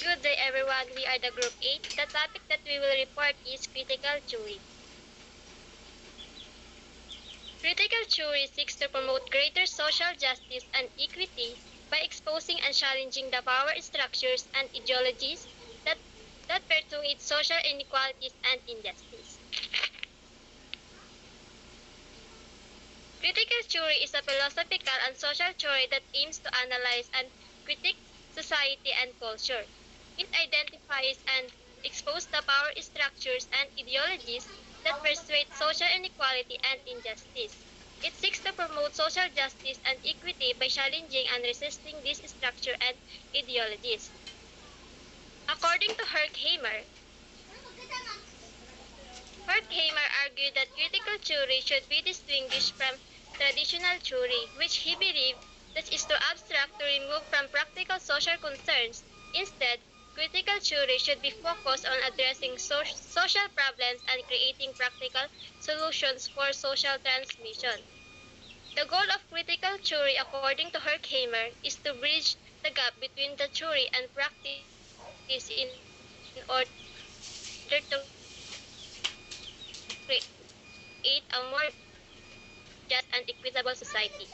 Good day everyone, we are the Group 8. The topic that we will report is critical theory. Critical theory seeks to promote greater social justice and equity by exposing and challenging the power structures and ideologies that, that perpetuate social inequalities and injustice. Critical theory is a philosophical and social theory that aims to analyze and critique society and culture. It identifies and exposes the power structures and ideologies that persuade social inequality and injustice. It seeks to promote social justice and equity by challenging and resisting these structures and ideologies. According to Horkheimer, argued that critical theory should be distinguished from traditional theory, which he believed that is too abstract to remove from practical social concerns. Instead, critical theory should be focused on addressing social problems and creating practical solutions for social transmission. The goal of critical theory, according to Horkheimer, is to bridge the gap between the theory and practice in order to create a more just and equitable society.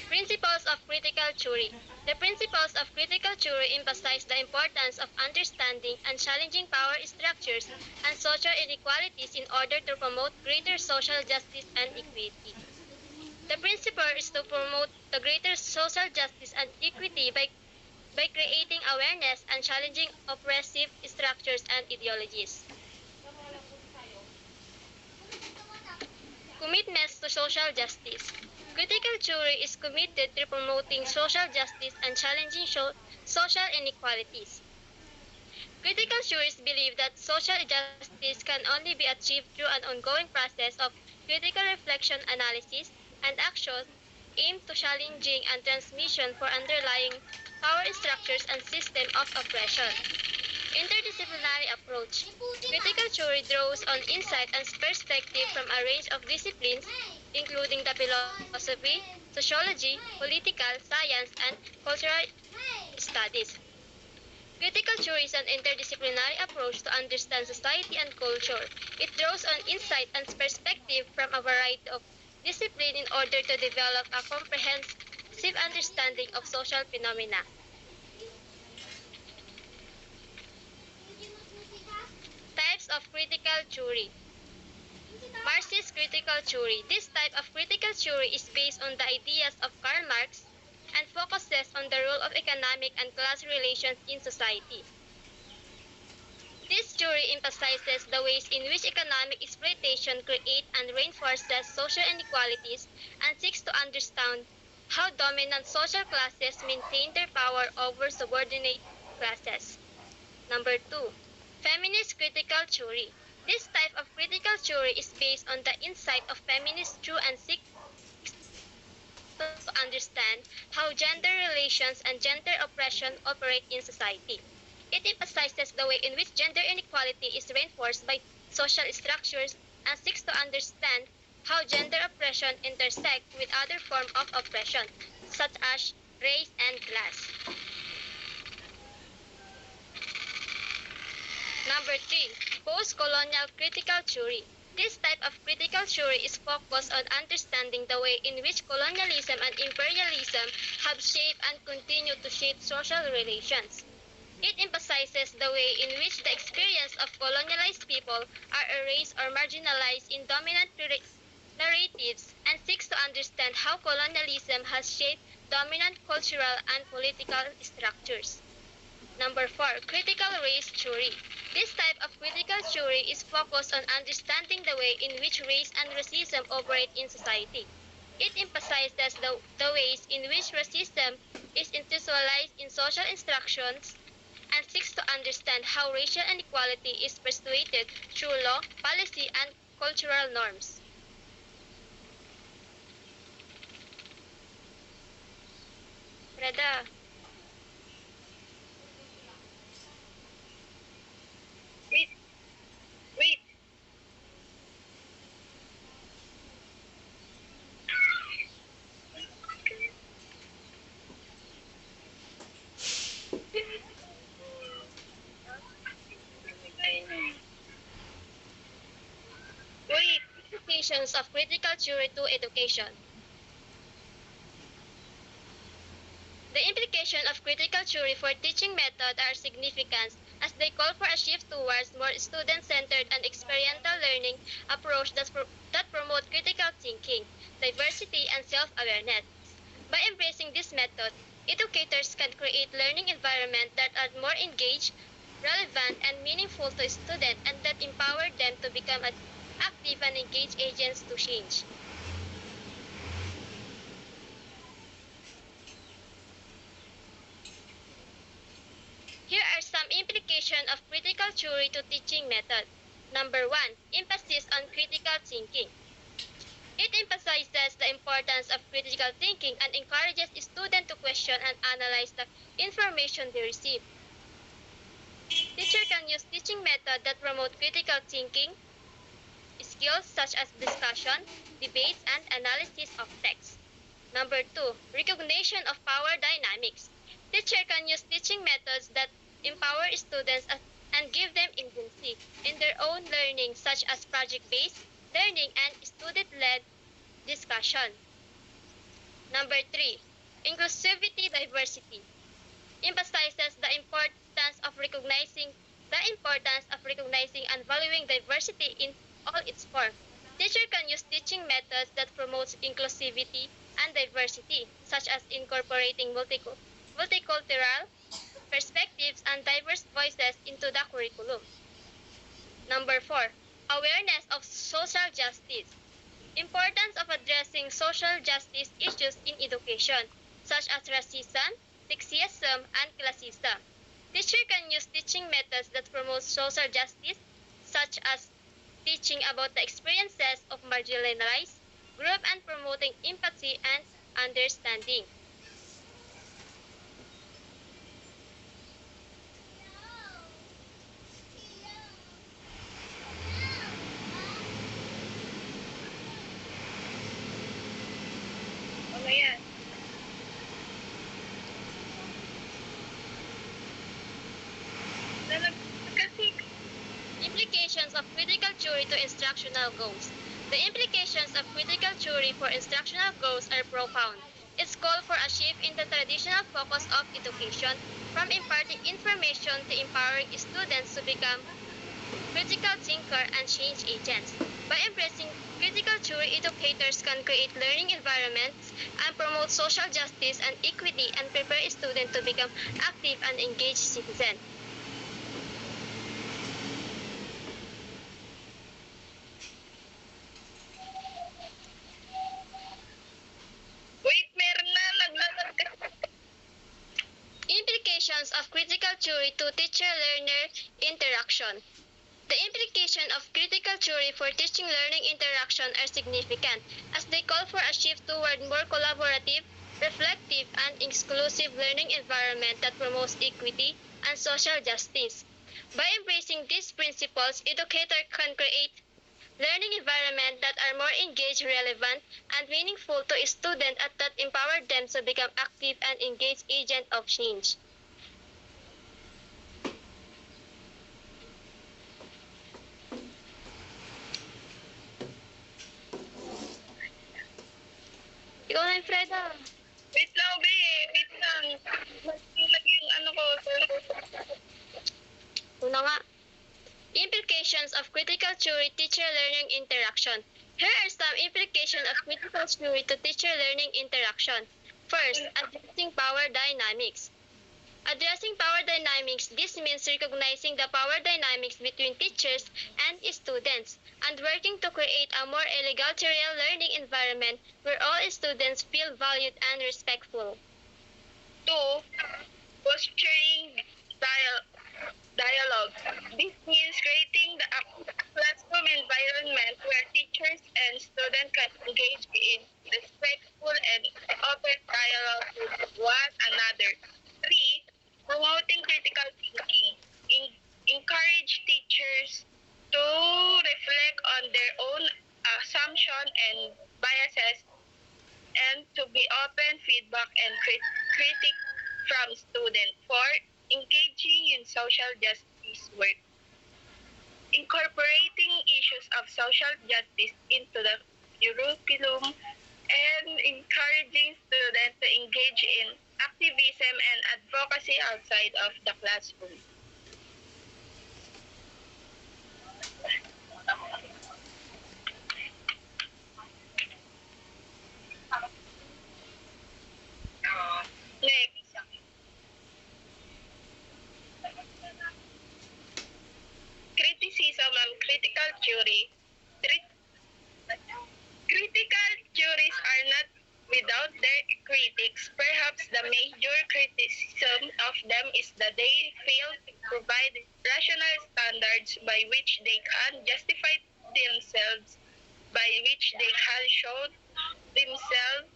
Principles of critical theory. The principles of critical theory emphasize the importance of understanding and challenging power structures and social inequalities in order to promote greater social justice and equity. The principle is to promote the greater social justice and equity by creating awareness and challenging oppressive structures and ideologies. Commitments to social justice. Critical theory is committed to promoting social justice and challenging social inequalities. Critical theorists believe that social justice can only be achieved through an ongoing process of critical reflection, analysis, and action aimed to challenging and transmission for underlying power structures and system of oppression. Interdisciplinary approach. Critical theory draws on insight and perspective from a range of disciplines, including the philosophy, sociology, political science, and cultural studies. Critical theory is an interdisciplinary approach to understand society and culture. It draws on insight and perspective from a variety of disciplines in order to develop a comprehensive understanding of social phenomena. Types of critical theory. Marxist critical theory. This type of critical theory is based on the ideas of Karl Marx and focuses on the role of economic and class relations in society. This theory emphasizes the ways in which economic exploitation creates and reinforces social inequalities and seeks to understand how dominant social classes maintain their power over subordinate classes. Number 2. Feminist critical theory. This type of critical theory is based on the insight of feminists through and seeks to understand how gender relations and gender oppression operate in society. It emphasizes the way in which gender inequality is reinforced by social structures and seeks to understand how gender oppression intersects with other forms of oppression, such as race and class. Number 3. Post-colonial critical theory. This type of critical theory is focused on understanding the way in which colonialism and imperialism have shaped and continue to shape social relations. It emphasizes the way in which the experience of colonialized people are erased or marginalized in dominant narratives and seeks to understand how colonialism has shaped dominant cultural and political structures. Number 4. Critical race theory. This type of critical theory is focused on understanding the way in which race and racism operate in society. It emphasizes the ways in which racism is institutionalized in social instructions and seeks to understand how racial inequality is persuaded through law, policy, and cultural norms. Reda, wait, wait. Implications of critical theory to education. The implications of critical theory for teaching method are significant as they call for a shift towards more student-centered and experiential learning approach that promote critical thinking, diversity, and self-awareness. By embracing this method, educators can create learning environments that are more engaged, relevant, and meaningful to students and that empower them to become active and engaged agents to change. Here are some implications of critical theory to teaching method. Number 1. Emphasis on critical thinking. It emphasizes the importance of critical thinking and encourages students to question and analyze the information they receive. Teacher can use teaching methods that promote critical thinking skills such as discussion, debates, and analysis of text. Number 2. Recognition of power dynamics. Teacher can use teaching methods that empower students and give them agency in their own learning such as project-based learning and student-led discussion. Number 3. Inclusivity diversity. Emphasizes the importance of recognizing and valuing diversity in all its forms. Teacher can use teaching methods that promotes inclusivity and diversity, such as incorporating multicultural perspectives and diverse voices into the curriculum. Number 4. Awareness of social justice. Importance of addressing social justice issues in education, such as racism, sexism, and classism. Teacher can use teaching methods that promote social justice, such as teaching about the experiences of marginalized groups and promoting empathy and understanding. Ano yan? Kasi, Implications of critical theory to instructional goals. The implications of critical theory for instructional goals are profound. Its call for a shift in the traditional focus of education from imparting information to empowering students to become critical thinker and change agents. By embracing critical theory, educators can create learning environments and promote social justice and equity and prepare students to become active and engaged citizens. wait, meron na, naglalagay ka. Implications of critical theory to teacher-learner interaction. The implications of critical theory for teaching-learning interaction are significant as they call for a shift toward more collaborative, reflective, and inclusive learning environment that promotes equity and social justice. By embracing these principles, educators can create learning environments that are more engaged, relevant, and meaningful to students and that empower them to become active and engaged agents of change. Ikaw na yung Freda. Wait lang, be. Wait lang. Naglag yung ano ko. Una nga. Implications of critical theory teacher-learning interaction. Here are some implications of critical theory to teacher-learning interaction. First, addressing power dynamics. Addressing power dynamics, this means recognizing the power dynamics between teachers and students and working to create a more egalitarian learning environment where all students feel valued and respectful. 2. Fostering dialogue. This means creating the classroom environment where teachers and students can engage in respectful and open dialogue with one another. 3. Promoting critical thinking. Encourage teachers to reflect on their own assumption and biases and to be open feedback and critic from students. 4. Engaging in social justice work. Incorporating issues of social social justice into the curriculum and encouraging students to engage in activism and advocacy outside of the classroom. Next, criticism and critical theory. Critical theories are not without their critics. Perhaps the major criticism of them is that they fail to provide rational standards by which they can justify themselves, by which they can show themselves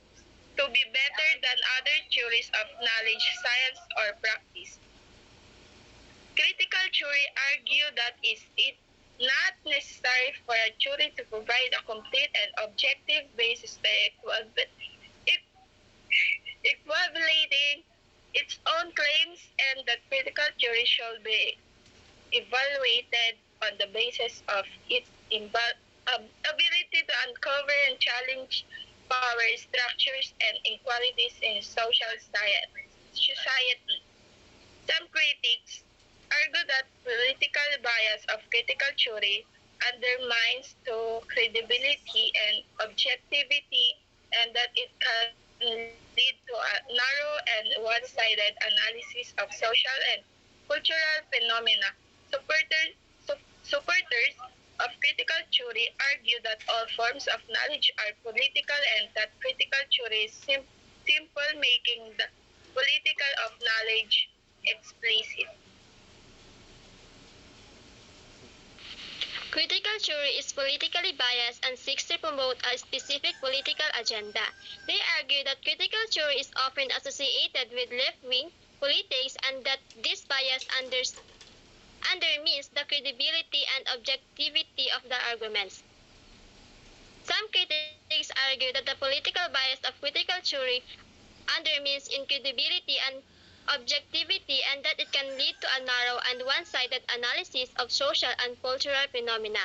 to be better than other theories of knowledge, science, or practice. Critical theory argue that is it not necessary for a theory to provide a complete and objective basis to evaluating its own claims, and that critical theory should be evaluated on the basis of its ability to uncover and challenge power structures and inequalities in society. Some critics argue that political bias of critical theory undermines to credibility and objectivity, and that it can lead to a narrow and one-sided analysis of social and cultural phenomena. Supporters of critical theory argue that all forms of knowledge are political, and that critical theory is simple, making the political of knowledge explicit. Critical theory is politically biased and seeks to promote a specific political agenda. They argue that critical theory is often associated with left-wing politics and that this bias undermines the credibility and objectivity of the arguments. Some critics argue that the political bias of critical theory undermines credibility and objectivity, and that it can lead to a narrow and one-sided analysis of social and cultural phenomena.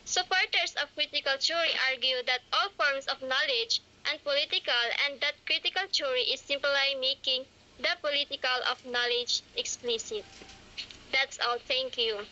Supporters of critical theory argue that all forms of knowledge are political, and that critical theory is simply making the political of knowledge explicit. That's all. Thank you.